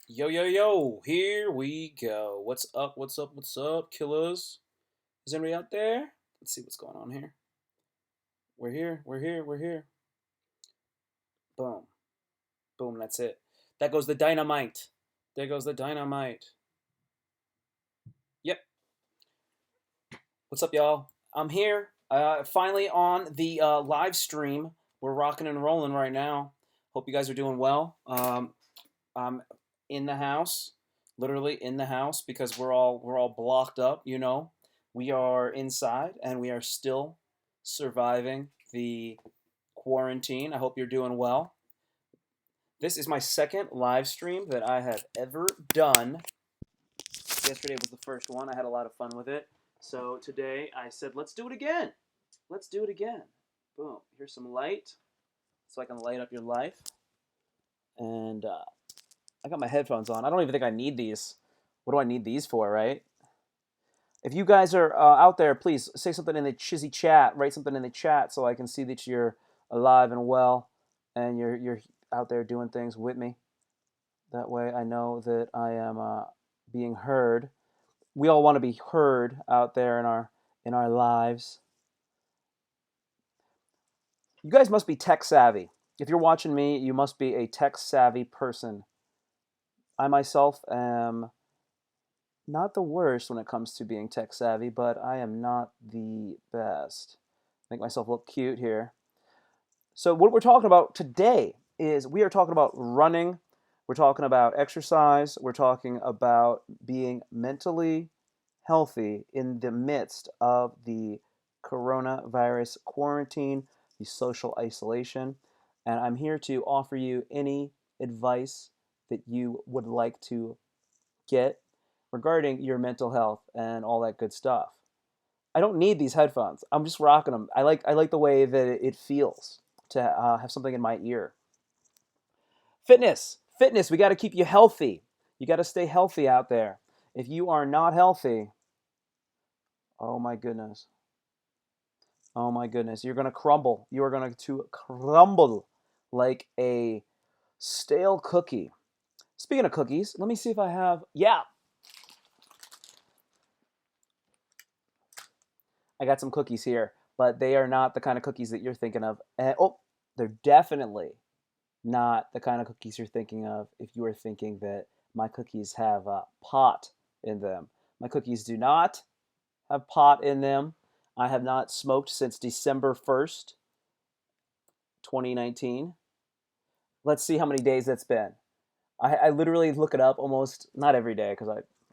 Yo, yo, yo, here we go. What's up, what's up, killers? Is anybody out there? Let's see what's going on here. We're here. Boom, boom, that's it. That goes the dynamite. There goes the dynamite. Yep. What's up, y'all? I'm here, finally on the live stream. We're rocking and rolling right now. Hope you guys are doing well. I'm in the house, literally in the house, because we're all blocked up. We are inside and we are still surviving the quarantine. I hope you're doing well. This is my second live stream that I have ever done. Yesterday was the first one. I had a lot of fun with it. So today I said, let's do it again. Let's do it again. Boom. Here's some light so I can light up your life. And I got my headphones on. I don't even think I need these. What do I need these for, right? If you guys are out there, please say something in the chizzy chat. Write something in the chat so I can see that you're alive and well, and you're out there doing things with me. That way, I know that I am being heard. We all want to be heard out there in our lives. You guys must be tech savvy. If you're watching me, you must be a tech savvy person. I myself am not the worst when it comes to being tech savvy, but I am not the best. Make myself look cute here. So, what we're talking about today is we are talking about running, we're talking about exercise, we're talking about being mentally healthy in the midst of the coronavirus quarantine, the social isolation. And I'm here to offer you any advice that you would like to get regarding your mental health and all that good stuff. I don't need these headphones. I'm just rocking them. I like the way that it feels to have something in my ear. Fitness. We got to keep you healthy. You got to stay healthy out there. If you are not healthy, oh my goodness, oh my goodness, you're gonna crumble. You are going to crumble like a stale cookie. Speaking of cookies, let me see if I have. Yeah, I got some cookies here, but they are not the kind of cookies that you're thinking of. Oh, they're definitely not the kind of cookies you're thinking of if you are thinking that my cookies have pot in them. My cookies do not have pot in them. I have not smoked since December 1st, 2019. Let's see how many days that's been. I literally look it up almost not every day because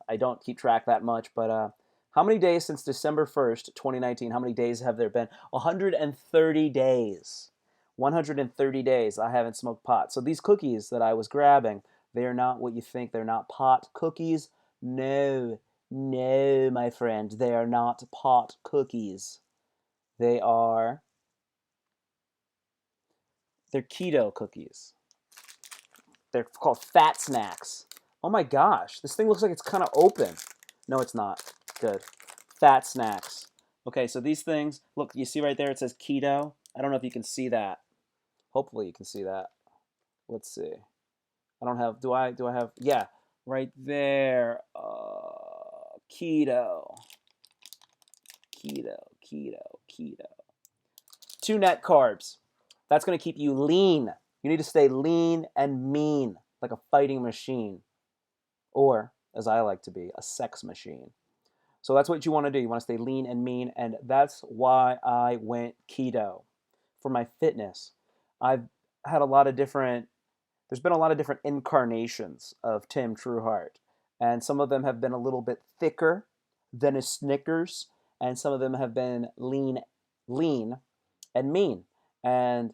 I don't keep track that much, but how many days since December 1st, 2019? How many days have there been? 130 days. 130 days I haven't smoked pot. So these cookies that I was grabbing, they are not what you think. They're not pot cookies. No, no, my friend. They are not pot cookies. They are, they're keto cookies. They're called fat snacks. Oh my gosh, this thing looks like it's kind of open. No, it's not. Good. Fat snacks. Okay, so these things, look, you see right there, it says keto. I don't know if you can see that. Hopefully you can see that. Let's see. I don't have, do I have, yeah, right there. Keto. Keto. Two net carbs. That's going to keep you lean. You need to stay lean and mean, like a fighting machine. Or, as I like to be, a sex machine. So that's what you want to do. You want to stay lean and mean, and that's why I went keto for my fitness. I've had a lot of different, there's been a lot of different incarnations of Tim Trueheart, and some of them have been a little bit thicker than a Snickers, and some of them have been lean and mean. And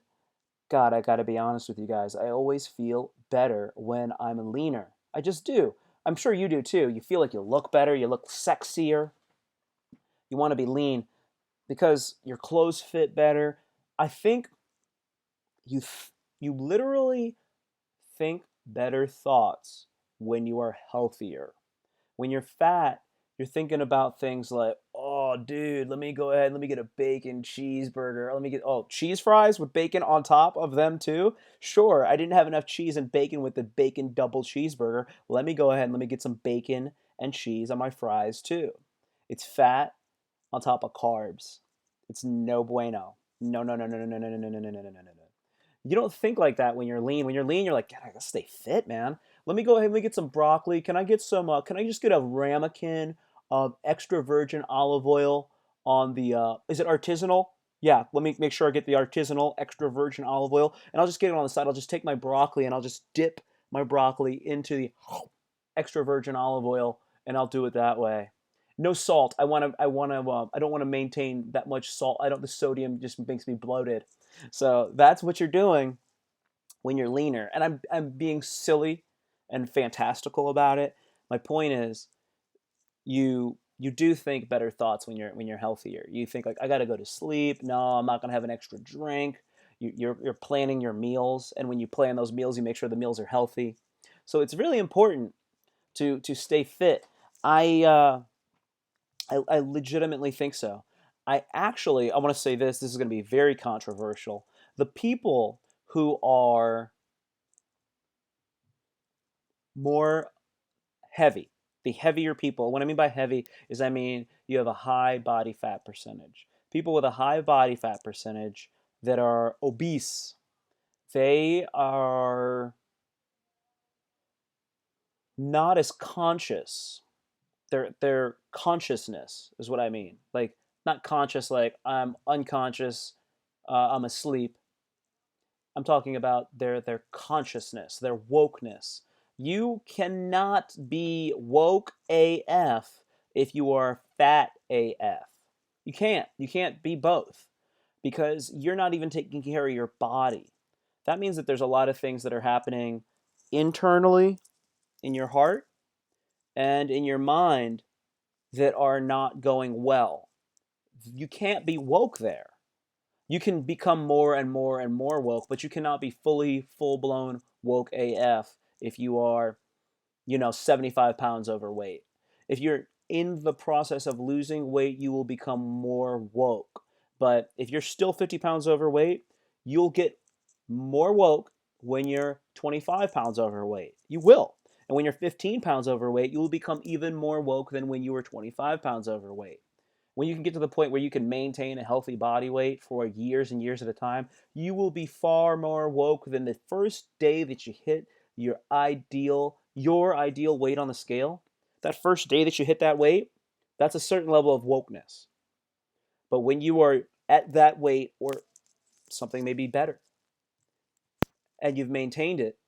God, I gotta be honest with you guys. I always feel better when I'm leaner. I just do. I'm sure you do too. You feel like you look better, you look sexier. You want to be lean because your clothes fit better. I think you literally think better thoughts when you are healthier. When you're fat, you're thinking about things like, oh oh, dude, let me go ahead and let me get a bacon cheeseburger. Let me get, oh, cheese fries with bacon on top of them too? Sure, I didn't have enough cheese and bacon with the bacon double cheeseburger. Let me go ahead and let me get some bacon and cheese on my fries too. It's fat on top of carbs. It's no bueno. No, no, no, no, no, no, no, no, no, no, no, no, no, no, no. You don't think like that when you're lean. When you're lean, you're like, God, I gotta stay fit, man. Let me go ahead and let me get some broccoli. Can I get some? Can I just get a ramekin of extra virgin olive oil on the? Is it artisanal? Yeah. Let me make sure I get the artisanal extra virgin olive oil, and I'll just get it on the side. I'll just take my broccoli and I'll just dip my broccoli into the extra virgin olive oil, and I'll do it that way. No salt. I want to. I want to. I don't want to maintain that much salt. I don't. The sodium just makes me bloated. So that's what you're doing when you're leaner. And I'm being silly and fantastical about it. My point is, you do think better thoughts when you're healthier. You think like, I got to go to sleep. No, I'm not gonna have an extra drink. You're planning your meals, and when you plan those meals, you make sure the meals are healthy. So it's really important to stay fit. I uh, I legitimately think so. I want to say this. This is going to be very controversial. The people who are more heavy, the heavier people. What I mean by heavy is I mean you have a high body fat percentage. People with a high body fat percentage that are obese, they are not as conscious. Their consciousness is what I mean. Like not conscious like I'm unconscious, I'm asleep. I'm talking about their consciousness, their wokeness. You cannot be woke AF if you are fat AF. You can't. You can't be both because you're not even taking care of your body. That means that there's a lot of things that are happening internally in your heart and in your mind that are not going well. You can't be woke there. You can become more and more and more woke, but you cannot be fully, full blown woke AF if you are, 75 pounds overweight. If you're in the process of losing weight, you will become more woke. But if you're still 50 pounds overweight, you'll get more woke when you're 25 pounds overweight. You will. And when you're 15 pounds overweight, you will become even more woke than when you were 25 pounds overweight. When you can get to the point where you can maintain a healthy body weight for years and years at a time, you will be far more woke than the first day that you hit your ideal weight on the scale. That first day that you hit that weight, that's a certain level of wokeness. But when you are at that weight or something maybe better and you've maintained it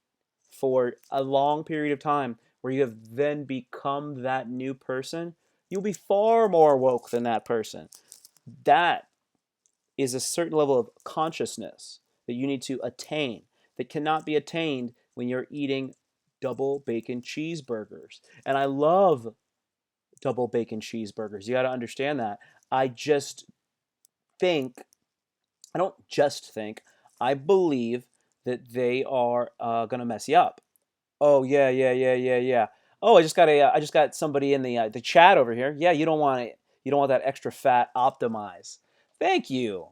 for a long period of time where you have then become that new person, you'll be far more woke than that person. That is a certain level of consciousness that you need to attain that cannot be attained when you're eating double bacon cheeseburgers. And I love double bacon cheeseburgers. You got to understand that. I just think, I don't just think, I believe that they are going to mess you up. Oh yeah, yeah, yeah, yeah, yeah. Oh, I just got somebody in the chat over here. Yeah, you don't want it. You don't want that extra fat optimize. Thank you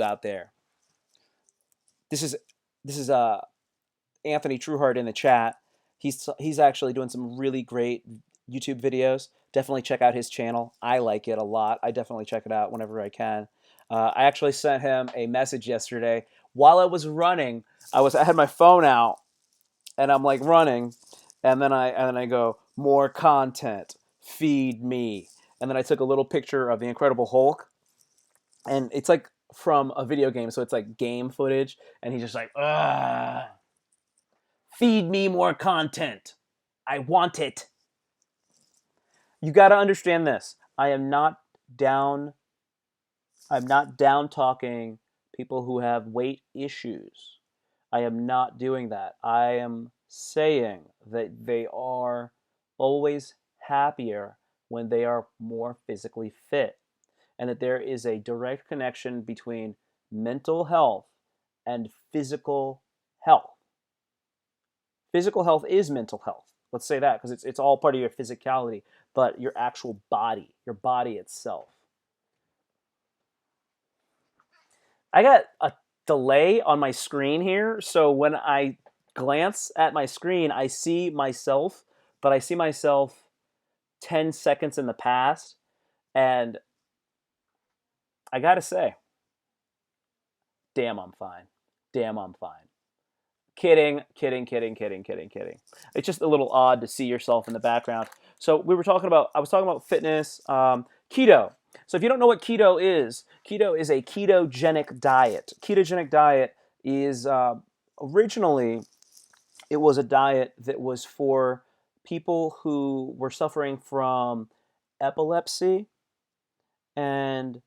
out there. This is Anthony Trueheart in the chat. He's actually doing some really great YouTube videos. Definitely check out his channel. I like it a lot. I definitely check it out whenever I can. I actually sent him a message yesterday while I was running. I had my phone out and I'm like running, and then I go more content, feed me, and then I took a little picture of the Incredible Hulk, and it's like from a video game, so it's like game footage, and he's just like, ah, feed me more content. I want it. You got to understand this. Down. I'm not down talking people who have weight issues. I am not doing that. I am saying that they are always happier when they are more physically fit, and that there is a direct connection between mental health and physical health. Physical health is mental health. Let's say that because it's all part of your physicality, but your actual body, your body itself. I got a delay on my screen here, so when I glance at my screen, I see myself, but I see myself 10 seconds in the past, and I gotta say, damn, I'm fine. Damn, I'm fine. Kidding, kidding, kidding, kidding, kidding, kidding. It's just a little odd to see yourself in the background. So I was talking about fitness, keto. So if you don't know what keto is a ketogenic diet. Ketogenic diet is originally it was a diet that was for people who were suffering from epilepsy, and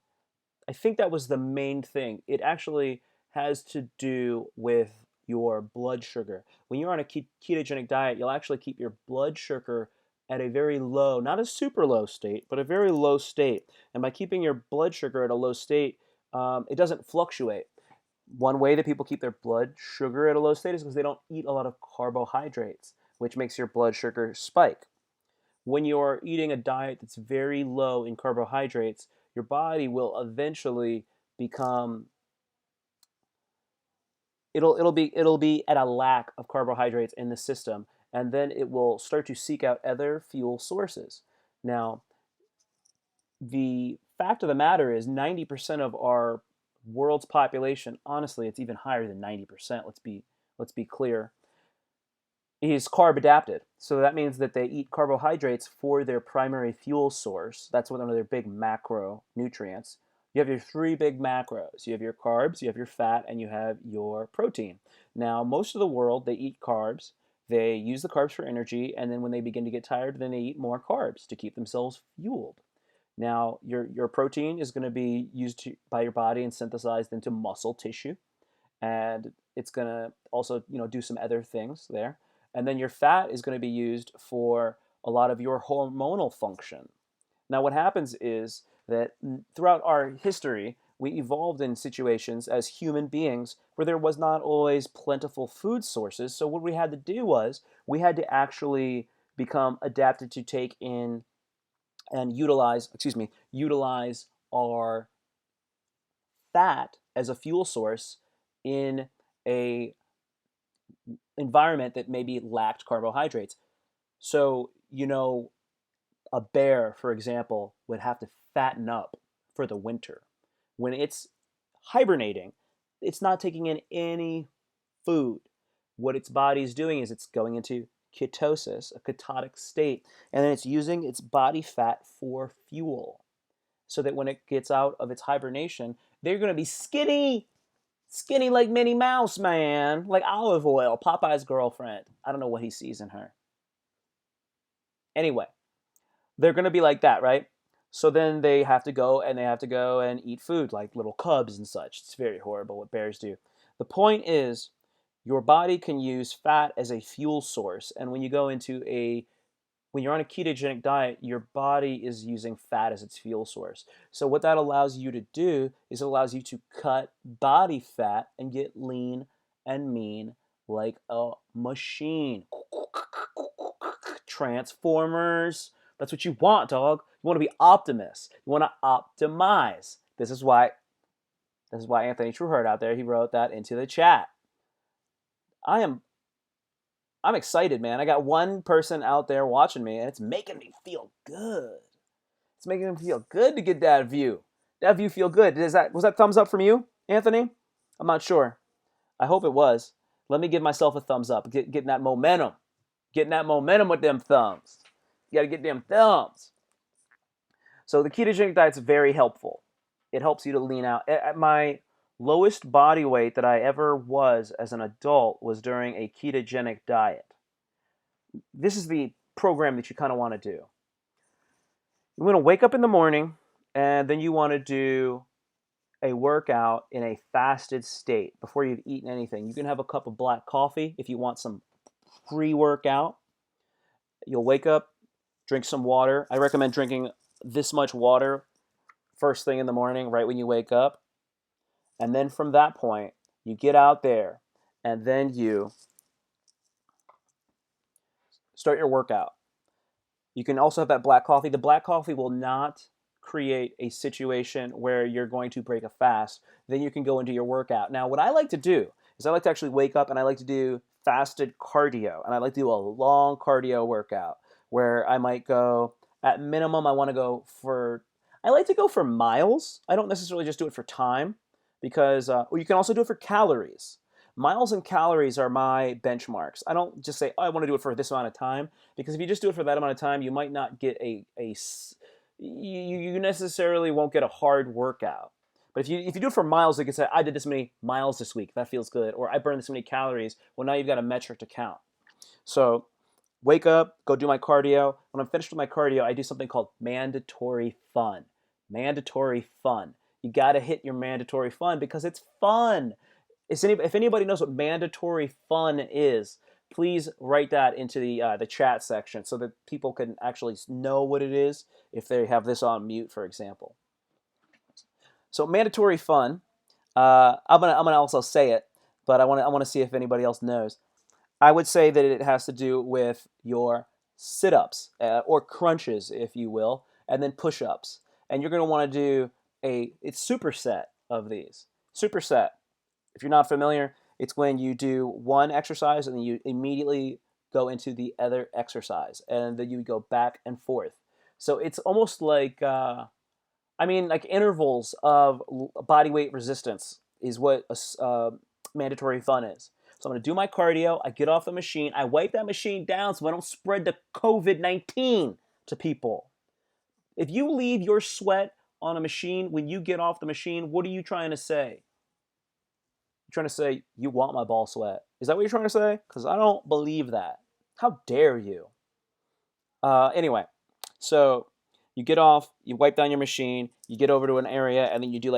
I think that was the main thing. It actually has to do with your blood sugar. When you're on a ketogenic diet, you'll actually keep your blood sugar at a very low, not a super low state, but a very low state. And by keeping your blood sugar at a low state, it doesn't fluctuate. One way that people keep their blood sugar at a low state is because they don't eat a lot of carbohydrates, which makes your blood sugar spike. When you're eating a diet that's very low in carbohydrates, your body will eventually become it'll be at a lack of carbohydrates in the system, and then it will start to seek out other fuel sources. Now, the fact of the matter is 90% of our world's population, honestly, it's even higher than 90%, let's be clear, is carb adapted. So that means that they eat carbohydrates for their primary fuel source. That's one of their big macronutrients. You have your three big macros. You have your carbs, you have your fat, and you have your protein. Now, most of the world, they eat carbs. They use the carbs for energy, and then when they begin to get tired, then they eat more carbs to keep themselves fueled. Now, your protein is going to be used by your body and synthesized into muscle tissue, and it's going to also do some other things there. And then your fat is going to be used for a lot of your hormonal function. Now what happens is that throughout our history we evolved in situations as human beings where there was not always plentiful food sources. So what we had to do was we had to actually become adapted to take in and utilize our fat as a fuel source in a environment that maybe lacked carbohydrates. So, a bear, for example, would have to fatten up for the winter. When it's hibernating, it's not taking in any food. What its body is doing is it's going into ketosis, a ketotic state, and then it's using its body fat for fuel. So that when it gets out of its hibernation, they're going to be skinny, skinny like Minnie Mouse, man, like Olive Oil, Popeye's girlfriend. I don't know what he sees in her. Anyway, they're going to be like that, right? So then they have to go and eat food like little cubs and such. It's very horrible what bears do. The point is, your body can use fat as a fuel source, and when you're on a ketogenic diet, your body is using fat as its fuel source. So what that allows you to do is it allows you to cut body fat and get lean and mean like a machine. Transformers. That's what you want, dog. You want to be Optimus. You want to optimize. This is why Anthony Trueheart out there, he wrote that into the chat. I am I'm excited, man. I got one person out there watching me, and it's making me feel good. It's making me feel good to get that view. That view feel good. Was that thumbs up from you, Anthony? I'm not sure. I hope it was. Let me give myself a thumbs up. Getting that momentum. Getting that momentum with them thumbs. You got to get them thumbs. So the ketogenic diet's very helpful. It helps you to lean out. At my lowest body weight that I ever was as an adult was during a ketogenic diet. This is the program that you kind of want to do. You want to wake up in the morning, and then you want to do a workout in a fasted state before you've eaten anything. You can have a cup of black coffee if you want some pre-workout. You'll wake up, drink some water. I recommend drinking this much water first thing in the morning, right when you wake up. And then from that point, you get out there and then you start your workout. You can also have that black coffee. The black coffee will not create a situation where you're going to break a fast, then you can go into your workout. Now, what I like to do is I like to actually wake up and I like to do fasted cardio, and I like to do a long cardio workout where I might go at minimum. I like to go for miles. I don't necessarily just do it for time because you can also do it for calories. Miles and calories are my benchmarks. I don't just say, oh, I want to do it for this amount of time, because if you just do it for that amount of time, you might not get you necessarily won't get a hard workout. But if you do it for miles, you can say, I did this many miles this week. That feels good. Or I burned this many calories. Well, now you've got a metric to count. So wake up, go do my cardio. When I'm finished with my cardio, I do something called mandatory fun. Mandatory fun. You got to hit your mandatory fun because it's fun. If anybody knows what mandatory fun is, please write that into the chat section so that people can actually know what it is if they have this on mute, for example. So mandatory fun. I'm gonna also say it, but I want to see if anybody else knows. I would say that it has to do with your sit-ups or crunches, if you will, and then push-ups. And you're going to want to do it's superset of these. Superset. If you're not familiar, it's when you do one exercise and then you immediately go into the other exercise, and then you go back and forth. So it's almost like like intervals of body weight resistance is what mandatory fun is. So I'm going to do my cardio. I get off the machine. I wipe that machine down so I don't spread the COVID-19 to people. If you leave your sweat on a machine when you get off the machine, what are you trying to say? You're trying to say, you want my ball sweat. Is that what you're trying to say? Because I don't believe that. How dare you? Anyway, so you get off, you wipe down your machine, you get over to an area, and then you do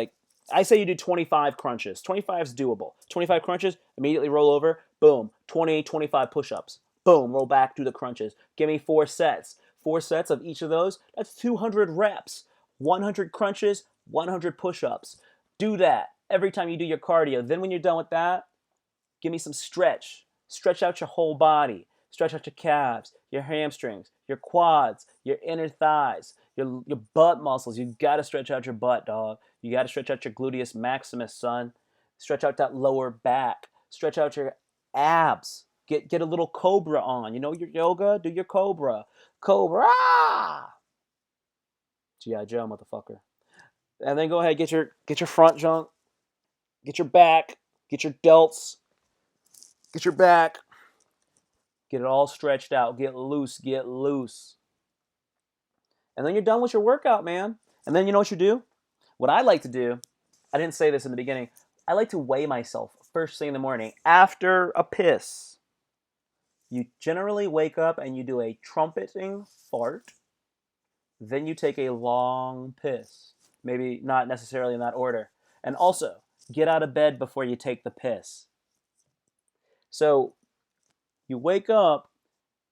I say you do 25 crunches. 25 is doable. 25 crunches, immediately roll over, boom, 20, 25 push-ups. Boom, roll back, do the crunches. Give me 4 sets. 4 sets of each of those, that's 200 reps. 100 crunches, 100 push-ups. Do that every time you do your cardio. Then when you're done with that, give me some stretch. Stretch out your whole body. Stretch out your calves, your hamstrings, your quads, your inner thighs, your butt muscles. You gotta stretch out your butt, dog. You gotta stretch out your gluteus maximus, son. Stretch out that lower back. Stretch out your abs. Get a little cobra on. You know your yoga? Do your cobra. Cobra! G.I. Joe, motherfucker. And then go ahead, get your front junk, get your back, get your delts, get your back. Get it all stretched out. Get loose. Get loose. And then you're done with your workout, man. And then you know what you do? What I like to do, I didn't say this in the beginning, I like to weigh myself first thing in the morning after a piss. You generally wake up and you do a trumpeting fart. Then you take a long piss. Maybe not necessarily in that order. And also, get out of bed before you take the piss. So, you wake up,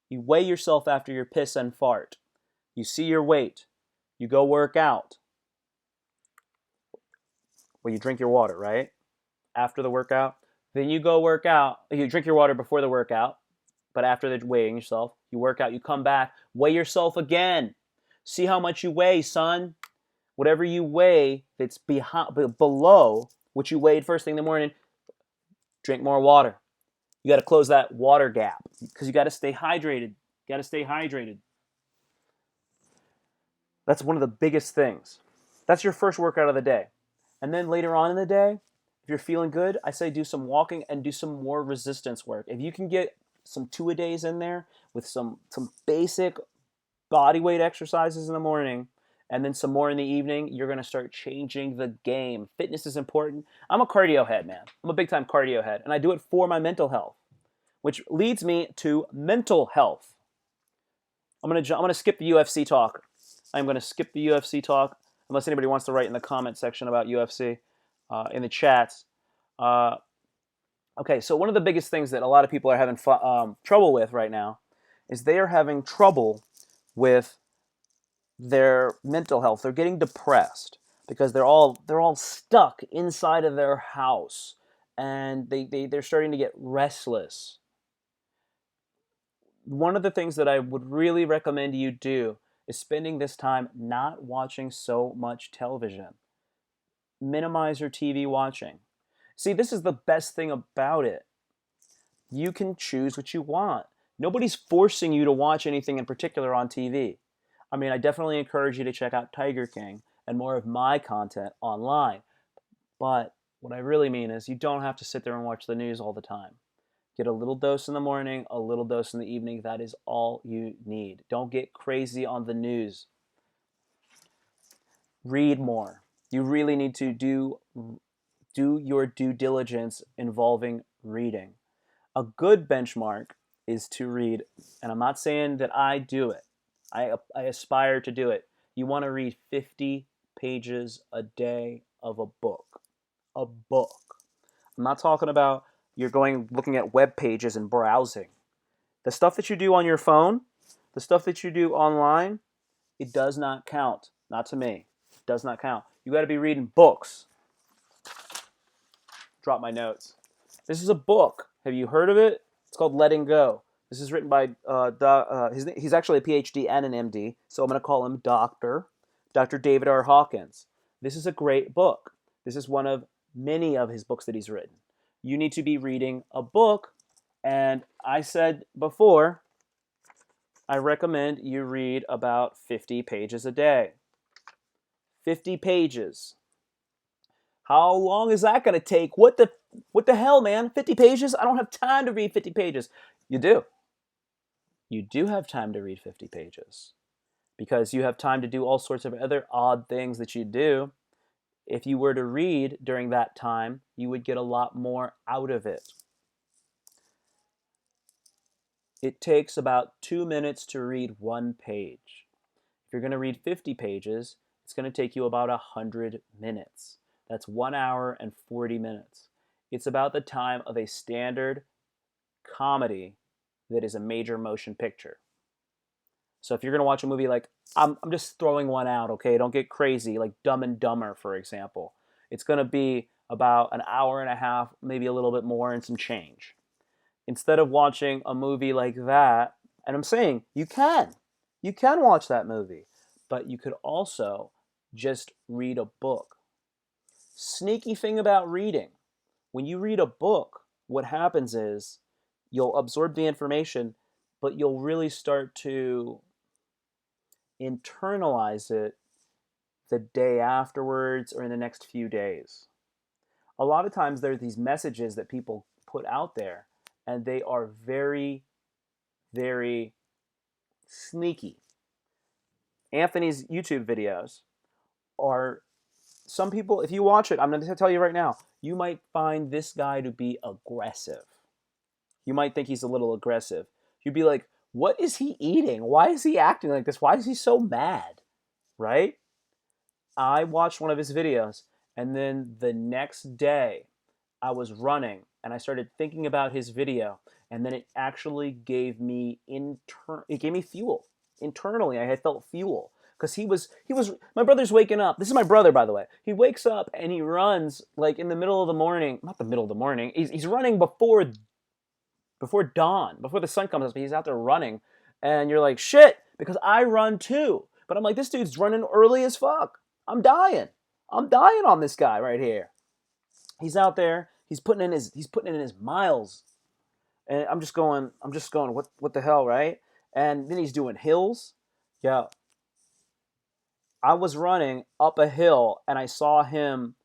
you weigh yourself after your piss and fart. You see your weight. You go work out. Well, you drink your water, right? After the workout. Then you go work out. You drink your water before the workout, but after the weighing yourself, you work out, you come back, weigh yourself again. See how much you weigh, son. Whatever you weigh that's below what you weighed first thing in the morning, drink more water. You got to close that water gap because you got to stay hydrated. You got to stay hydrated. That's one of the biggest things. That's your first workout of the day. And then later on in the day, if you're feeling good, I say do some walking and do some more resistance work. If you can get some 2-a-days in there with some basic body weight exercises in the morning and then some more in the evening, you're going to start changing the game. Fitness is important. I'm a cardio head, man. I'm a big time cardio head, and I do it for my mental health, which leads me to mental health. I'm gonna skip the UFC talk. I'm gonna skip the UFC talk unless anybody wants to write in the comment section about UFC in the chats. Okay, so one of the biggest things that a lot of people are having trouble with right now is they are having trouble with their mental health. They're getting depressed because they're all stuck inside of their house, and they're starting to get restless. One of the things that I would really recommend you do is spending this time not watching so much television. Minimize your TV watching. See, this is the best thing about it. You can choose what you want. Nobody's forcing you to watch anything in particular on TV. I mean, I definitely encourage you to check out Tiger King and more of my content online. But what I really mean is you don't have to sit there and watch the news all the time. Get a little dose in the morning, a little dose in the evening. That is all you need. Don't get crazy on the news. Read more. You really need to do your due diligence involving reading. A good benchmark is to read, and I'm not saying that I do it. I aspire to do it. You want to read 50 pages a day of a book. A book. I'm not talking about you're going looking at web pages and browsing. The stuff that you do on your phone, the stuff that you do online, it does not count. Not to me. It does not count. You got to be reading books. Drop my notes. This is a book. Have you heard of it? It's called Letting Go. This is written by, he's actually a PhD and an MD, so I'm going to call him Dr. David R. Hawkins. This is a great book. This is one of many of his books that he's written. You need to be reading a book, and I said before, I recommend you read about 50 pages a day. 50 pages. How long is that going to take? What the hell, man? 50 pages? I don't have time to read 50 pages. You do. You do have time to read 50 pages because you have time to do all sorts of other odd things that you do. If you were to read during that time, you would get a lot more out of it. It takes about 2 minutes to read one page. If you're going to read 50 pages, it's going to take you about 100 minutes. That's 1 hour and 40 minutes. It's about the time of a standard comedy that is a major motion picture. So if you're going to watch a movie like, I'm just throwing one out, okay? Don't get crazy, like Dumb and Dumber, for example. It's going to be about an hour and a half, maybe a little bit more and some change. Instead of watching a movie like that, and I'm saying you can watch that movie, but you could also just read a book. Sneaky thing about reading. When you read a book, what happens is you'll absorb the information, but you'll really start to internalize it the day afterwards or in the next few days. A lot of times there are these messages that people put out there, and they are very, very sneaky. Anthony's YouTube videos are, some people, if you watch it, I'm going to tell you right now, you might find this guy to be aggressive. You might think he's a little aggressive. You'd be like, what is he eating? Why is he acting like this? Why is he so mad? Right? I watched one of his videos, and then the next day I was running and I started thinking about his video, and then it actually gave me fuel. Internally, I had felt fuel because he was my brother's waking up. This is my brother, by the way. He wakes up and he runs like in the middle of the morning. Not the middle of the morning. He's running before dawn, before the sun comes up. He's out there running, and you're like, shit, because I run too. But I'm like, this dude's running early as fuck. I'm dying. I'm dying on this guy right here. He's out there. He's putting in his miles, and I'm just going. What the hell, right? And then he's doing hills. Yeah, I was running up a hill, and I saw him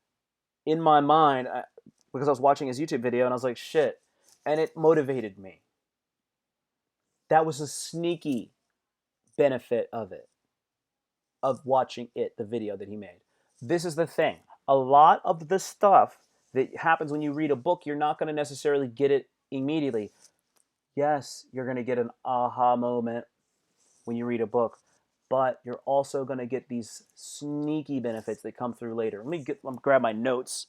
in my mind because I was watching his YouTube video, and I was like, shit, and it motivated me. That was a sneaky benefit of it, of watching the video that he made. This is the thing. A lot of the stuff that happens when you read a book, you're not going to necessarily get it immediately. Yes, you're going to get an aha moment when you read a book, but you're also going to get these sneaky benefits that come through later. Let me grab my notes.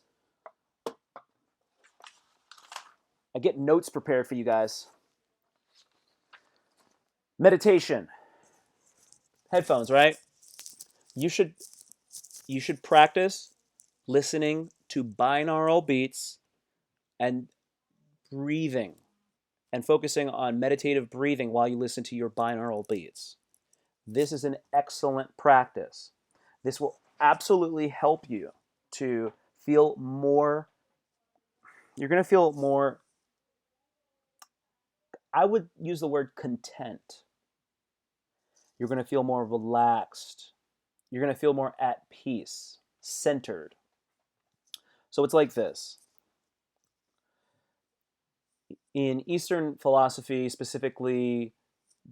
I get notes prepared for you guys. Meditation. Headphones, right? You should practice listening to binaural beats and breathing and focusing on meditative breathing while you listen to your binaural beats. This is an excellent practice. This will absolutely help you to feel more. You're going to feel more, I would use the word content. You're going to feel more relaxed. You're going to feel more at peace, centered. So it's like this. In Eastern philosophy, specifically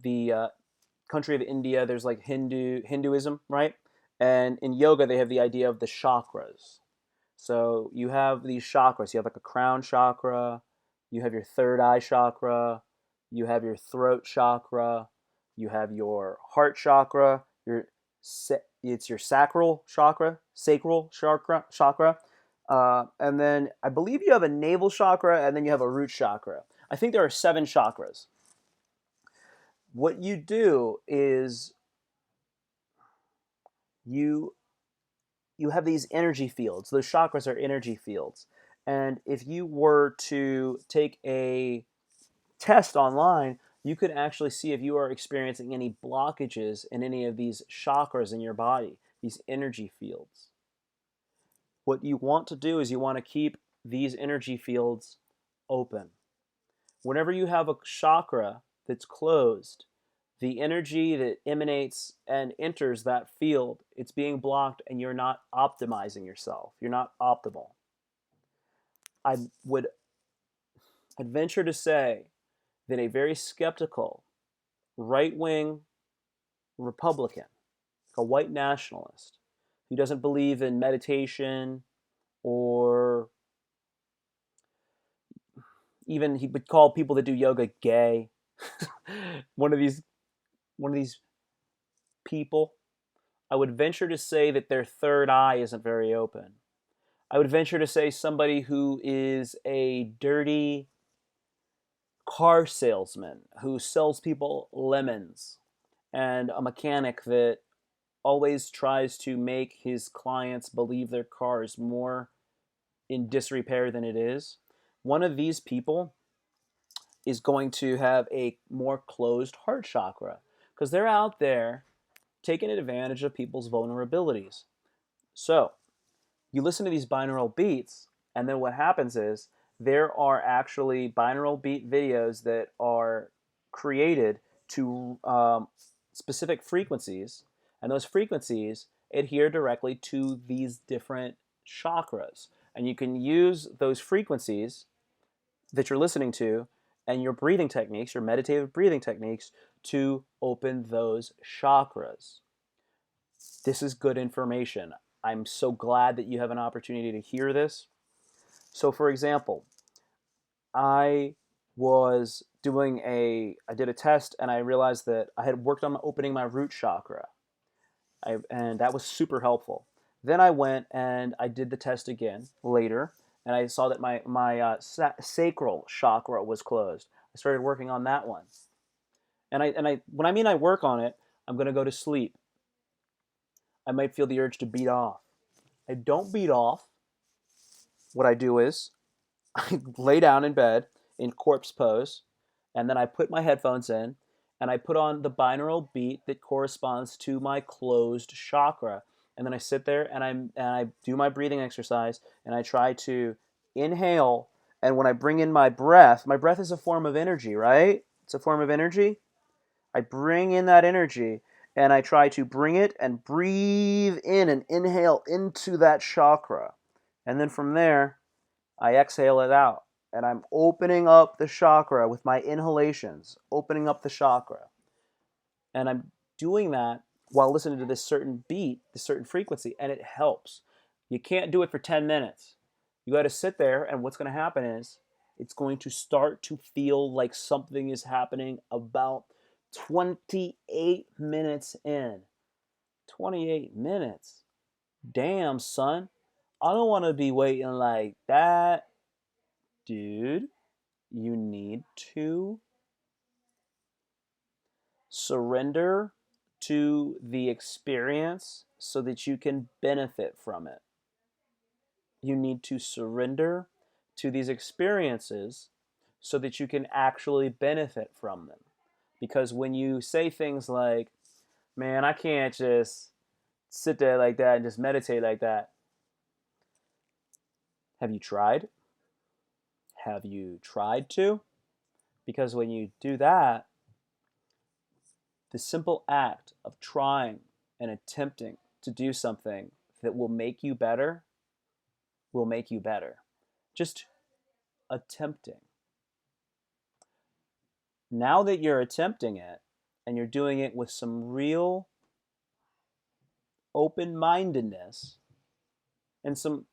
the country of India, there's like Hinduism, right? And in yoga, they have the idea of the chakras. So you have these chakras. You have like a crown chakra, you have your third eye chakra, you have your throat chakra, you have your heart chakra, it's your sacral chakra, and then I believe you have a navel chakra, and then you have a root chakra. I think there are 7 chakras. What you do is you you have these energy fields. Those chakras are energy fields. And if you were to take a test online, you could actually see if you are experiencing any blockages in any of these chakras in your body, these energy fields. What you want to do is you want to keep these energy fields open. Whenever you have a chakra that's closed, the energy that emanates and enters that field, it's being blocked and you're not optimizing yourself. You're not optimal. I would venture to say that a very skeptical right wing Republican, a white nationalist, who doesn't believe in meditation, or even he would call people that do yoga gay. one of these one of these people, I would venture to say that their third eye isn't very open. I would venture to say somebody who is a dirty car salesman who sells people lemons, and a mechanic that always tries to make his clients believe their car is more in disrepair than it is. One of these people is going to have a more closed heart chakra because they're out there taking advantage of people's vulnerabilities. So, you listen to these binaural beats, and then what happens is there are actually binaural beat videos that are created to specific frequencies, and those frequencies adhere directly to these different chakras. And you can use those frequencies that you're listening to and your breathing techniques, your meditative breathing techniques, to open those chakras. This is good information. I'm so glad that you have an opportunity to hear this. So, for example, I I did a test and I realized that I had worked on opening my root chakra, and that was super helpful. Then I went and I did the test again later, and I saw that my sacral chakra was closed. I started working on that one, and when I mean I work on it, I'm going to go to sleep. I might feel the urge to beat off. I don't beat off. What I do is I lay down in bed in corpse pose, and then I put my headphones in, and I put on the binaural beat that corresponds to my closed chakra. And then I sit there and I do my breathing exercise, and I try to inhale. And when I bring in my breath is a form of energy, right? It's a form of energy. I bring in that energy and I try to bring it and breathe in and inhale into that chakra. And then from there, I exhale it out. And I'm opening up the chakra with my inhalations, opening up the chakra. And I'm doing that while listening to this certain beat, this certain frequency, and it helps. You can't do it for 10 minutes. You got to sit there, and what's going to happen is it's going to start to feel like something is happening about 28 minutes in. 28 minutes. Damn, son. I don't want to be waiting like that. Dude, you need to surrender to the experience so that you can benefit from it. You need to surrender to these experiences so that you can actually benefit from them. Because when you say things like, Man, I can't just sit there like that and just meditate like that. Have you tried? Have you tried to? Because when you do that, the simple act of trying and attempting to do something that will make you better will make you better. Just attempting. Now that you're attempting it and you're doing it with some real open mindedness and some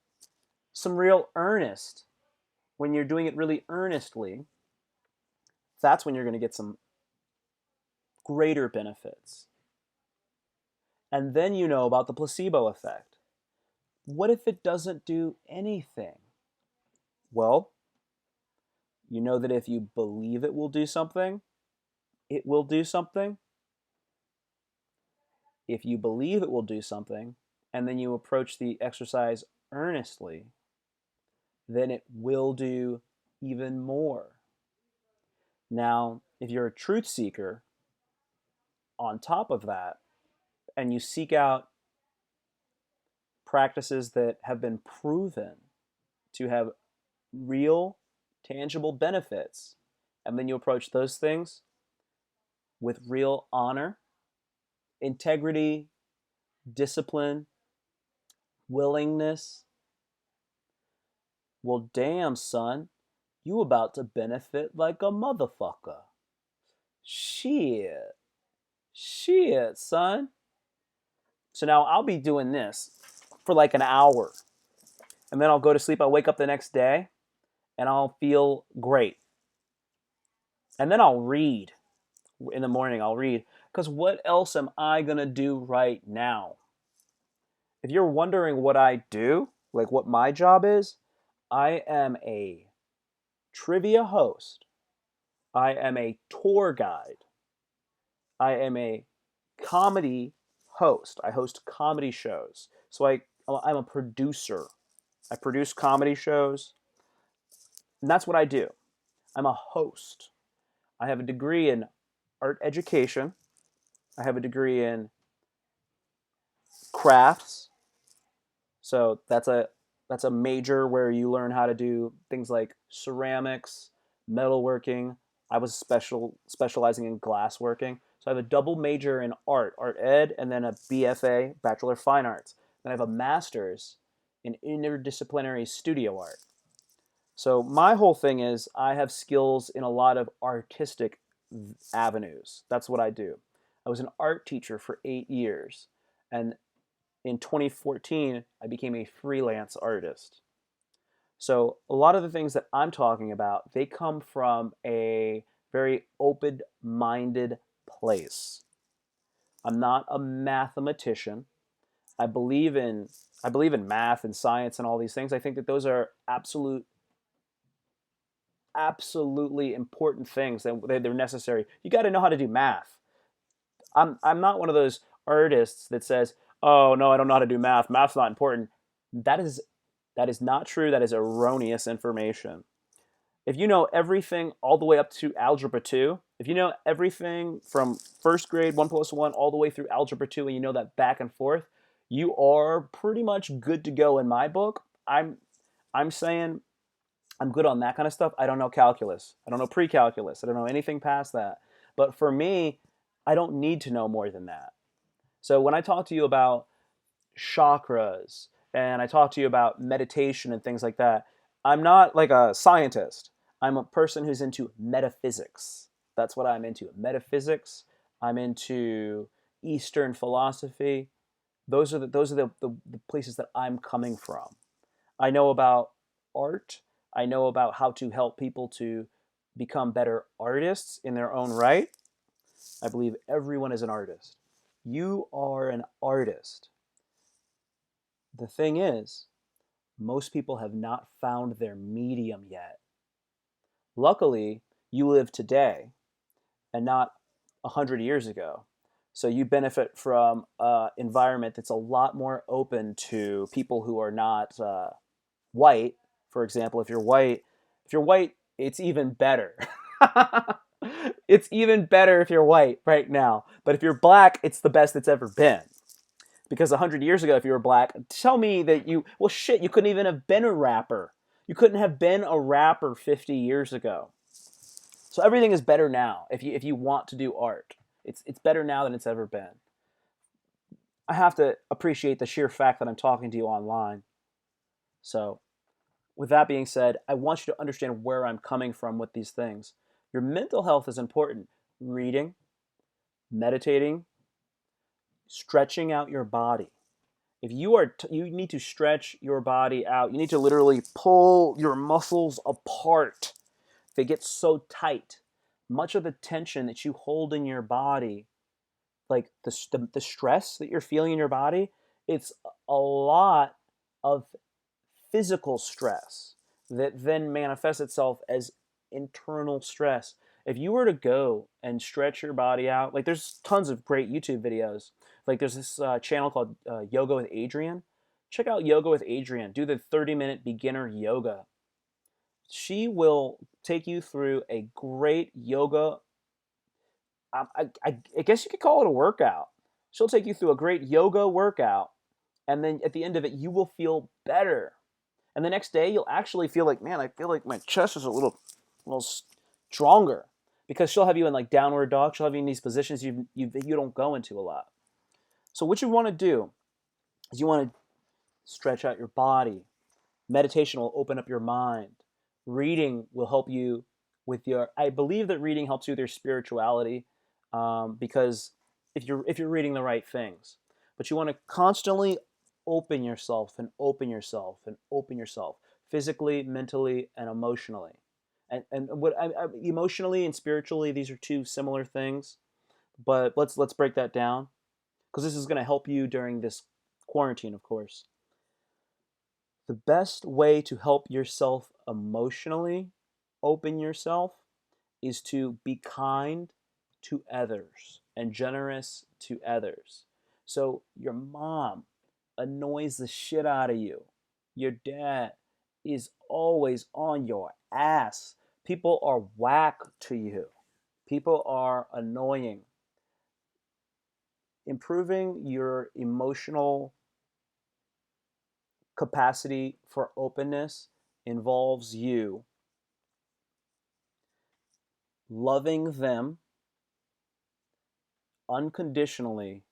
real earnest, when you're doing it really earnestly, that's when you're going to get some greater benefits. And then you know about the placebo effect. What if it doesn't do anything? Well, you know that if you believe it will do something, it will do something. If you believe it will do something, and then you approach the exercise earnestly, then it will do even more. Now, if you're a truth seeker, on top of that, and you seek out practices that have been proven to have real, tangible benefits, and then you approach those things with real honor, integrity, discipline, willingness, well, damn, son, you about to benefit like a motherfucker. Shit. Shit, son. So now I'll be doing this for like an hour. And then I'll go to sleep. I'll wake up the next day and I'll feel great. And then I'll read. In the morning, I'll read. Because what else am I going to do right now? If you're wondering what I do, like what my job is, I am a trivia host. I am a tour guide. I am a comedy host. I host comedy shows. So I'm a producer. I produce comedy shows, and that's what I do. I'm a host. I have a degree in art education. I have a degree in crafts. So that's a major where you learn how to do things like ceramics, metalworking. I was specializing in glassworking. So I have a double major in art ed, and then a BFA, Bachelor of Fine Arts. Then I have a master's in interdisciplinary studio art. So my whole thing is I have skills in a lot of artistic avenues. That's what I do. I was an art teacher for 8 years, and in 2014, I became a freelance artist. So a lot of the things that I'm talking about, they come from a very open-minded place. I'm not a mathematician. I believe in I believe in math and science and all these things. I think that those are absolutely important things and they're necessary. You got to know how to do math. I'm not one of those artists that says, "Oh no, I don't know how to do math. Math's not important." That is that is not true. That is erroneous information. If you know everything all the way up to algebra 2, if you know everything from first grade 1 plus 1 all the way through algebra 2 and you know that back and forth, you are pretty much good to go in my book. I'm saying I'm good on that kind of stuff. I don't know calculus. I don't know pre-calculus. I don't know anything past that. But for me, I don't need to know more than that. So when I talk to you about chakras and I talk to you about meditation and things like that, I'm not like a scientist. I'm a person who's into metaphysics. That's what I'm into. Metaphysics. I'm into Eastern philosophy. Those are the places that I'm coming from. I know about art. I know about how to help people to become better artists in their own right. I believe everyone is an artist. You are an artist. The thing is, most people have not found their medium yet. Luckily, you live today and not 100 years ago. So you benefit from an environment that's a lot more open to people who are not white. For example, if you're white, it's even better. It's even better if you're white right now. But if you're black, it's the best it's ever been. Because 100 years ago, if you were black, tell me that well, shit, you couldn't even have been a rapper. You couldn't have been a rapper 50 years ago. So everything is better now if you want to do art. It's better now than it's ever been. I have to appreciate the sheer fact that I'm talking to you online. So, with that being said, I want you to understand where I'm coming from with these things. Your mental health is important. Reading, meditating, stretching out your body. If you are you need to stretch your body out. You need to literally pull your muscles apart. They get so tight. Much of the tension that you hold in your body, like the stress that you're feeling in your body, it's a lot of physical stress that then manifests itself as internal stress. If you were to go and stretch your body out, like there's tons of great YouTube videos. Like there's this channel called Yoga with Adriene. Check out Yoga with Adriene. Do the 30-minute beginner yoga. She will take you through a great yoga. I guess you could call it a workout. She'll take you through a great yoga workout, and then at the end of it, you will feel better. And the next day, you'll actually feel like, man, I feel like my chest is a little stronger, because she'll have you in like downward dog. She'll have you in these positions you don't go into a lot. So what you want to do is you want to stretch out your body. Meditation will open up your mind. Reading will help you with your. I believe that reading helps you with your spirituality, because if you're reading the right things, but you want to constantly open yourself and open yourself and open yourself physically, mentally, and emotionally. And what emotionally and spiritually, these are two similar things, but let's break that down, because this is going to help you during this quarantine, of course. The best way to help yourself emotionally open yourself is to be kind to others and generous to others. So your mom annoys the shit out of you. Your dad is always on your ass. People are whack to you. People are annoying. Improving your emotional capacity for openness involves you loving them unconditionally,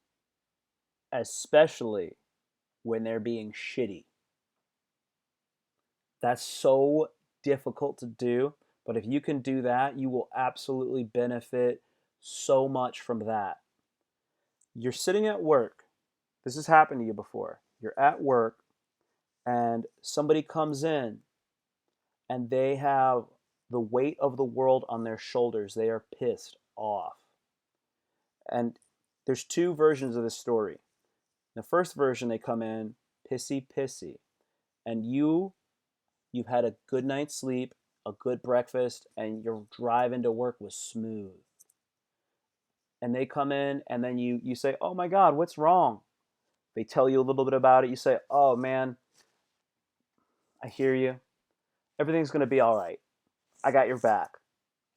especially when they're being shitty. That's so difficult to do, but if you can do that, you will absolutely benefit so much from that. You're sitting at work. This has happened to you before. You're at work and somebody comes in and they have the weight of the world on their shoulders. They are pissed off. And there's two versions of this story. In the first version, they come in pissy pissy, and you've had a good night's sleep, a good breakfast, and your drive into work was smooth. And they come in, and then you say, "Oh my God, what's wrong?" They tell you a little bit about it. You say, "Oh man, I hear you. Everything's gonna be all right. I got your back.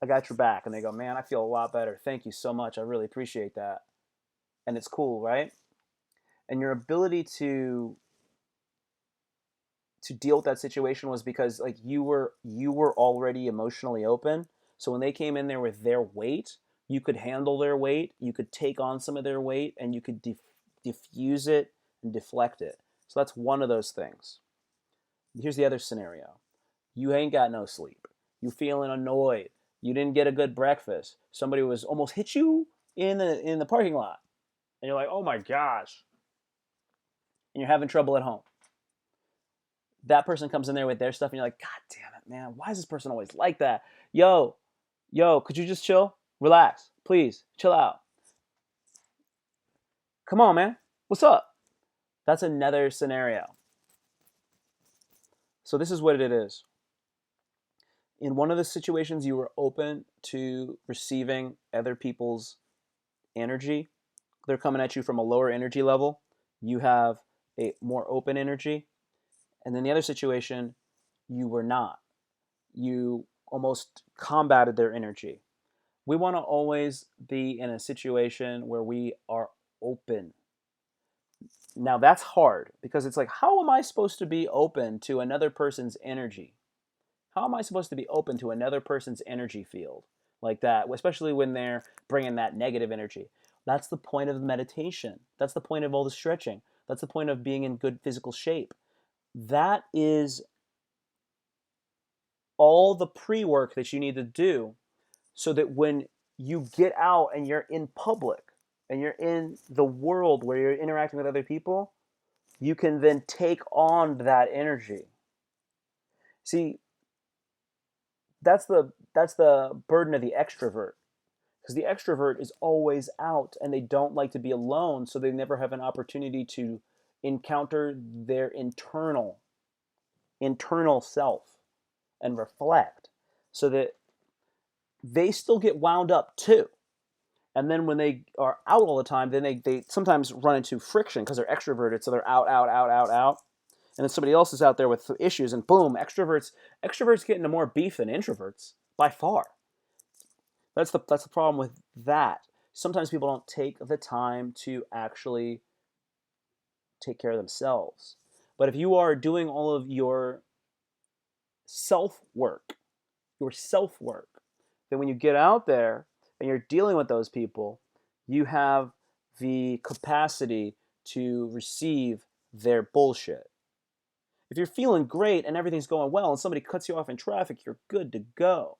I got your back." And they go, "Man, I feel a lot better. Thank you so much. I really appreciate that." And it's cool, right? And your ability to deal with that situation was because like you were already emotionally open. So when they came in there with their weight, you could handle their weight, you could take on some of their weight, and you could diffuse it and deflect it. So that's one of those things. Here's the other scenario. You ain't got no sleep. You feeling annoyed. You didn't get a good breakfast. Somebody was almost hit you in the parking lot. And you're like, "Oh my gosh." And you're having trouble at home. That person comes in there with their stuff and you're like, "God damn it, man, why is this person always like that? Yo, could you just chill? Relax, please, chill out. Come on, man, what's up?" That's another scenario. So this is what it is. In one of the situations, you were open to receiving other people's energy. They're coming at you from a lower energy level. You have a more open energy. And then the other situation, you were not. You almost combated their energy. We want to always be in a situation where we are open. Now that's hard because it's like, how am I supposed to be open to another person's energy? How am I supposed to be open to another person's energy field like that, especially when they're bringing that negative energy? That's the point of meditation. That's the point of all the stretching. That's the point of being in good physical shape. That is all the pre work that you need to do so that when you get out and you're in public and you're in the world where you're interacting with other people, you can then take on that energy. See, that's the burden of the extrovert, because the extrovert is always out and they don't like to be alone, so they never have an opportunity to encounter their internal self and reflect, so that they still get wound up too. And then when they are out all the time, then they sometimes run into friction because they're extroverted, so they're out, out, out, out, out. And then somebody else is out there with issues, and boom, extroverts get into more beef than introverts by far. That's the problem with that. Sometimes people don't take the time to actually take care of themselves. But if you are doing all of self work, your self work, then when you get out there and you're dealing with those people, you have the capacity to receive their bullshit. If you're feeling great and everything's going well and somebody cuts you off in traffic, you're good to go.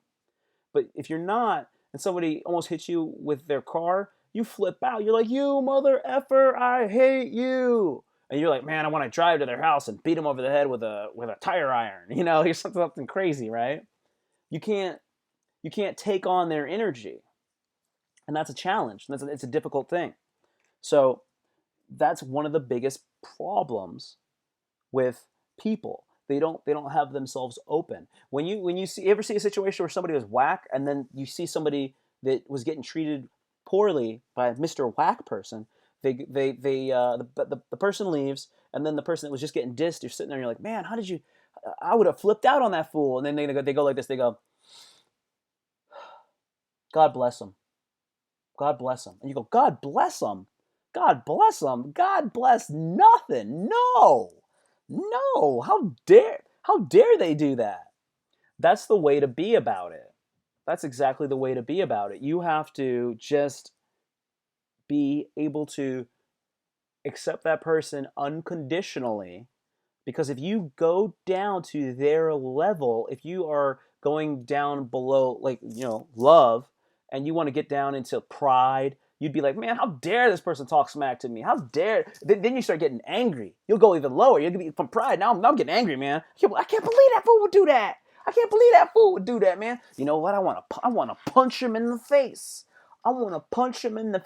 But if you're not, and somebody almost hits you with their car, you flip out. You're like, you mother effer, I hate you. And you're like, man, I want to drive to their house and beat them over the head with a tire iron. Here's something crazy, right? You can't you can't take on their energy, and that's a challenge. It's a difficult thing. So that's one of the biggest problems with people. They don't have themselves open. When you ever see a situation where somebody was whack, and then you see somebody that was getting treated poorly by Mr. Whack person, the person leaves, and then the person that was just getting dissed, you're sitting there and you're like, man, how did you? I would have flipped out on that fool. And then they go like this. They go, God bless him. God bless him. And you go, God bless him. God bless him. God bless nothing. No. No. How dare they do that? That's the way to be about it. That's exactly the way to be about it. You have to just be able to accept that person unconditionally, because if you go down to their level, if you are going down below, like, love, and you want to get down into pride, you'd be like, man, how dare this person talk smack to me? How dare? Then you start getting angry. You'll go even lower. You'll be from pride. Now I'm getting angry, man. I can't believe that fool would do that. I can't believe that fool would do that, man. You know what? I want to punch him in the face. I want to punch him in the.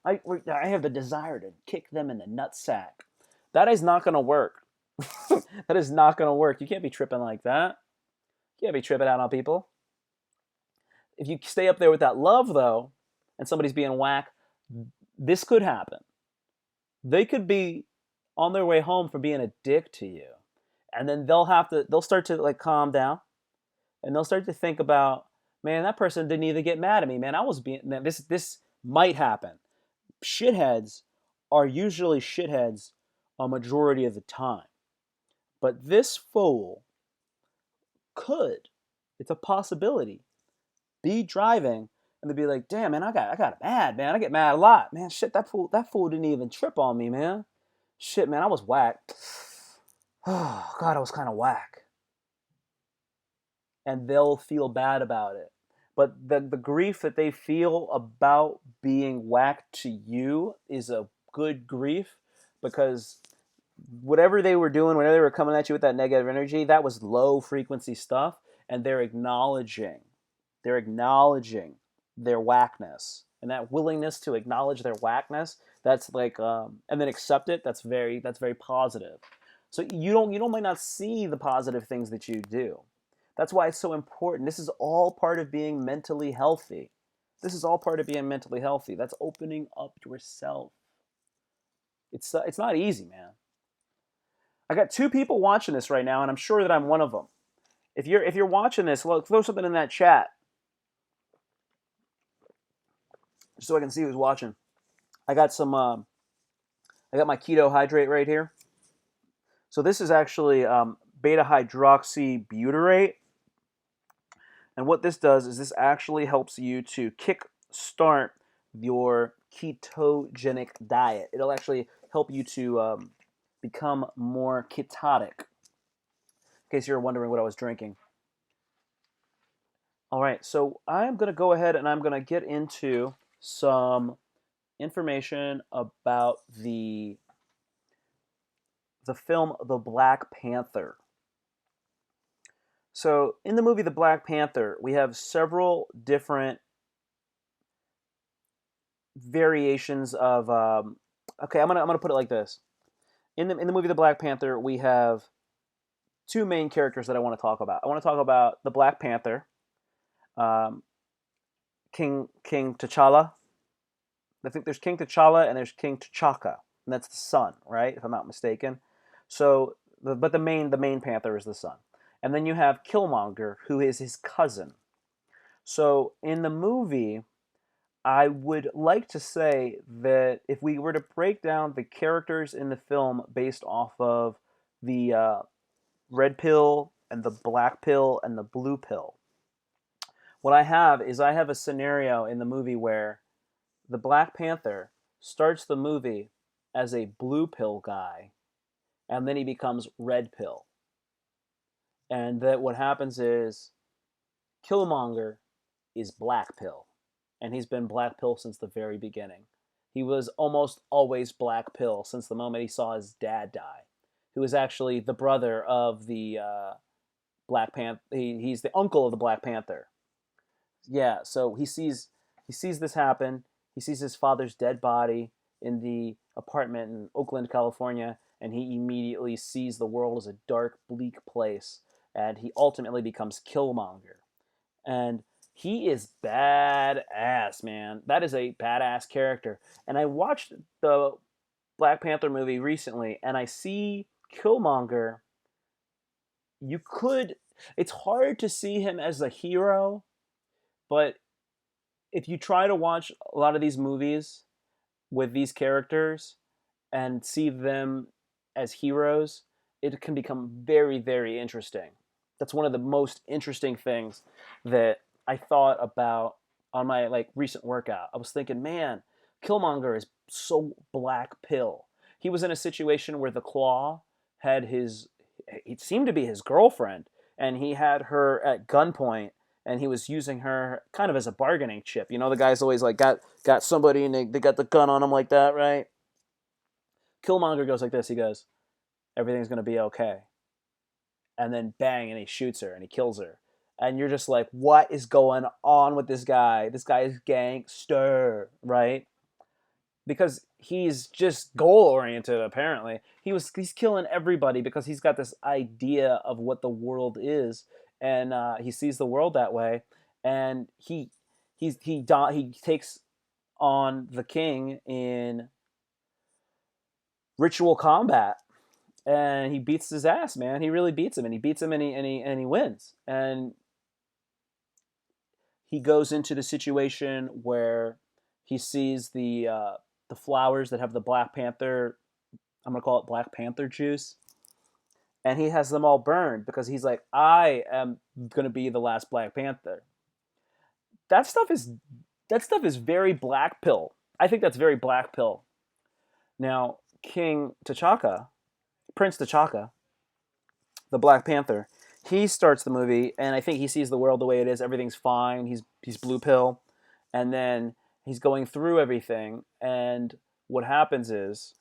I have the desire to kick them in the nutsack. That is not going to work. That is not going to work. You can't be tripping like that. You can't be tripping out on people. If you stay up there with that love, though, and somebody's being whack, this could happen. They could be on their way home from being a dick to you. And then they'll start to like calm down, and they'll start to think about, man, that person didn't even get mad at me, man. Man, this might happen. Shitheads are usually shitheads a majority of the time. But this fool could, it's a possibility, be driving and they'd be like, damn, man, I got mad, man. I get mad a lot. Man, shit, that fool didn't even trip on me, man. Shit, man, I was whack. Oh, God, I was kind of whack. And they'll feel bad about it. But the grief that they feel about being whacked to you is a good grief, because whatever they were doing, whenever they were coming at you with that negative energy, that was low frequency stuff, and they're acknowledging their whackness, and that willingness to acknowledge their whackness. That's like, and then accept it. That's very positive. So you don't might not see the positive things that you do. That's why it's so important. This is all part of being mentally healthy. This is all part of being mentally healthy. That's opening up yourself. It's not easy, man. I got two people watching this right now, and I'm sure that I'm one of them. If you're watching this, look, throw something in that chat. so I can see who's watching. I got some. I got my keto hydrate right here. So this is actually beta hydroxybutyrate, and what this does is this actually helps you to kick start your ketogenic diet. It'll actually help you to become more ketotic. In case you're wondering what I was drinking. All right, so I'm going to go ahead and I'm going to get into some information about the film The Black Panther. So, in the movie The Black Panther, we have several different variations of. Okay, I'm gonna put it like this. In the movie The Black Panther, we have two main characters that I want to talk about. I want to talk about the Black Panther, um, King T'Challa. I think there's King T'Challa and there's King T'Chaka, and that's the son, right? If I'm not mistaken. So, but the main Panther is the son, and then you have Killmonger, who is his cousin. So in the movie, I would like to say that if we were to break down the characters in the film based off of the red pill and the black pill and the blue pill, what I have a scenario in the movie where the Black Panther starts the movie as a blue pill guy, and then he becomes red pill. And that what happens is Killmonger is black pill, and he's been black pill since the very beginning. He was almost always black pill since the moment he saw his dad die, who was actually the brother of the Black Panther. He's the uncle of the Black Panther. Yeah, so he sees this happen. He sees his father's dead body in the apartment in Oakland, California, and he immediately sees the world as a dark, bleak place, and he ultimately becomes Killmonger. And he is badass, man. That is a badass character. And I watched the Black Panther movie recently, and I see Killmonger. You could. It's hard to see him as a hero, but if you try to watch a lot of these movies with these characters and see them as heroes, it can become very, very interesting. That's one of the most interesting things that I thought about on my recent workout. I was thinking, man, Killmonger is so black pill. He was in a situation where the Claw had his, it seemed to be his girlfriend, and he had her at gunpoint, and he was using her kind of as a bargaining chip. The guy's always like got somebody and they got the gun on him like that, right? Killmonger goes like this. He goes, "Everything's gonna be okay," and then bang, and he shoots her and he kills her. And you're just like, what is going on with this guy? This guy is gangster, right? Because he's just goal oriented. Apparently, he's killing everybody because he's got this idea of what the world is, and he sees the world that way, and he takes on the king in ritual combat, and he beats his ass, man. He really beats him, and he beats him, and he wins. And he goes into the situation where he sees the flowers that have the Black Panther. I'm gonna call it Black Panther juice, and he has them all burned because he's like, I am gonna be the last Black Panther. That stuff is that stuff is very black pill. I think that's very black pill. Now, King T'Chaka, Prince T'Chaka, the Black Panther, he starts the movie, and I think he sees the world the way it is. Everything's fine. He's blue pill, and then he's going through everything. And what happens is,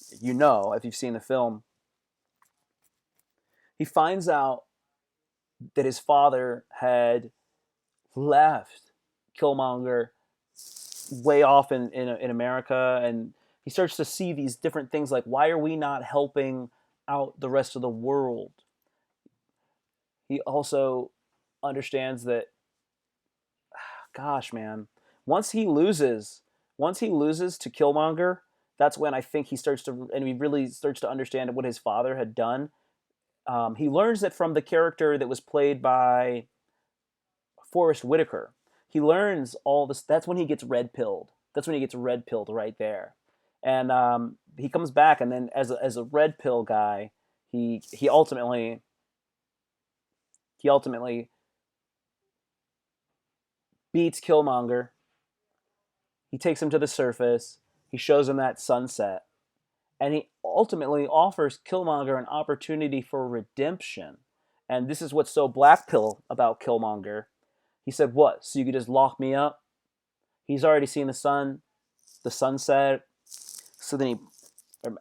if you've seen the film, he finds out that his father had left Killmonger way off in America, and he starts to see these different things like, why are we not helping out the rest of the world? He also understands that, gosh, man, once he loses, once he loses to Killmonger, that's when I think he really starts to understand what his father had done. He learns that from the character that was played by Forrest Whitaker. he learns all this. That's when he gets red pilled. That's when he gets red pilled right there, and he comes back, and then as a red pill guy, he ultimately beats Killmonger. He takes him to the surface. He shows him that sunset, and he ultimately offers Killmonger an opportunity for redemption. And this is what's so black pill about Killmonger. He said, "What? So you could just lock me up?" He's already seen the sunset. So then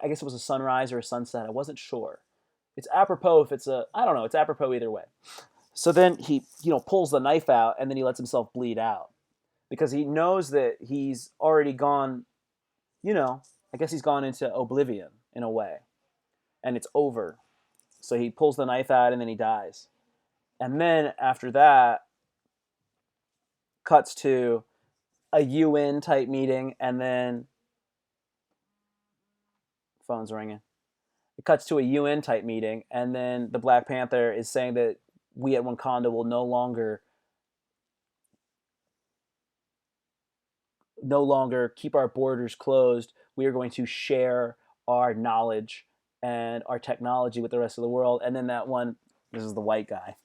I guess it was a sunrise or a sunset. I wasn't sure. It's apropos if it's I don't know. It's apropos either way. So then he, pulls the knife out and then he lets himself bleed out because he knows that he's already gone. I guess he's gone into oblivion in a way, and it's over. So he pulls the knife out and then he dies. And then after that, cuts to a UN type meeting, and then phone's ringing. It cuts to a UN type meeting, and then the Black Panther is saying that we at Wakanda will no longer keep our borders closed. We are going to share our knowledge and our technology with the rest of the world. And then that one, this is the white guy.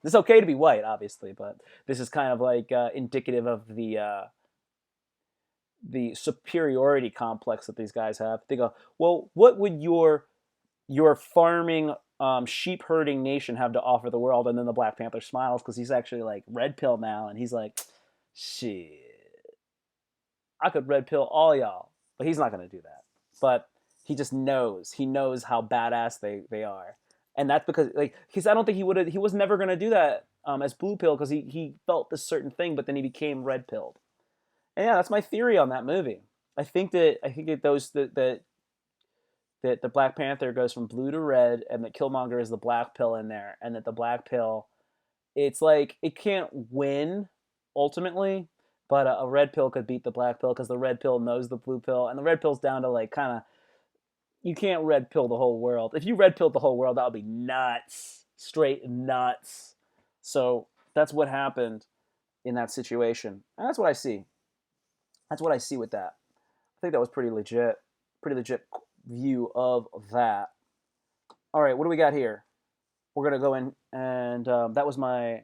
It's okay to be white, obviously, but this is kind of like indicative of the superiority complex that these guys have. They go, well, what would your farming, sheep herding nation have to offer the world? And then the Black Panther smiles because he's actually like red pill now, and he's like, shit, I could red pill all y'all, but he's not gonna do that. But he just knows. He knows how badass they are, and that's because I don't think he was never gonna do that as blue pill because he felt this certain thing, but then he became red pilled. And yeah, that's my theory on that movie. I think that that the Black Panther goes from blue to red, and that Killmonger is the black pill in there, and that the black pill, it's like it can't win ultimately, but a red pill could beat the black pill because the red pill knows the blue pill, and the red pill's down to like kind of you can't red pill the whole world. If you red pilled the whole world, that would be nuts, straight nuts. So that's what happened in that situation, and that's what I see. That's what I see with that. I think that was pretty legit view of that. All right, what do we got here? We're gonna go in, and that was my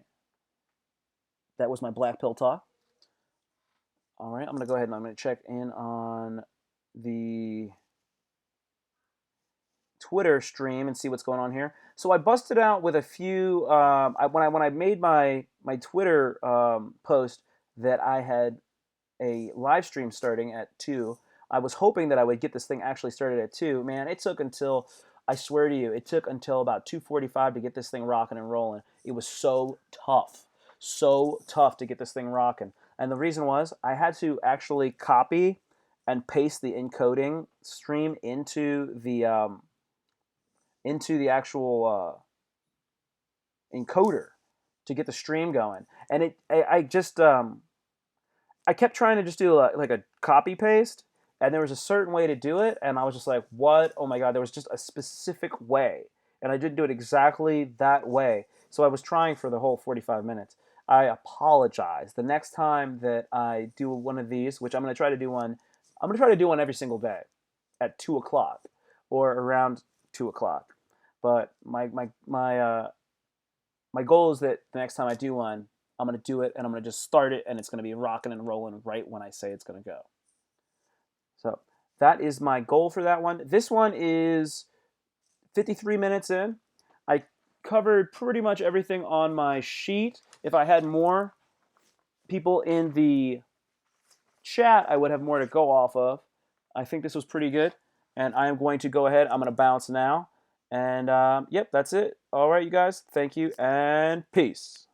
black pill talk. All right, I'm gonna go ahead and I'm gonna check in on the Twitter stream and see what's going on here. So I busted out with a few when I made my Twitter post that I had a live stream starting at 2. I was hoping that I would get this thing actually started at 2. Man, it took until I swear to you, it took until about 2:45 to get this thing rocking and rolling. It was so tough. So tough to get this thing rocking. And the reason was I had to actually copy and paste the encoding stream into the actual encoder to get the stream going. And I just I kept trying to just do like a copy paste, and there was a certain way to do it, and I was just like, what? Oh my god, there was just a specific way, and I didn't do it exactly that way. So I was trying for the whole 45 minutes. I apologize. The next time that I do one of these, which I'm gonna try to do one every single day at 2 o'clock or around 2 o'clock. But my goal is that the next time I do one, I'm going to do it and I'm going to just start it and it's going to be rocking and rolling right when I say it's going to go. So that is my goal for that one. This one is 53 minutes in. I covered pretty much everything on my sheet. If I had more people in the chat, I would have more to go off of. I think this was pretty good. And I am going to go ahead. I'm going to bounce now. And yep, that's it. All right, you guys. Thank you and peace.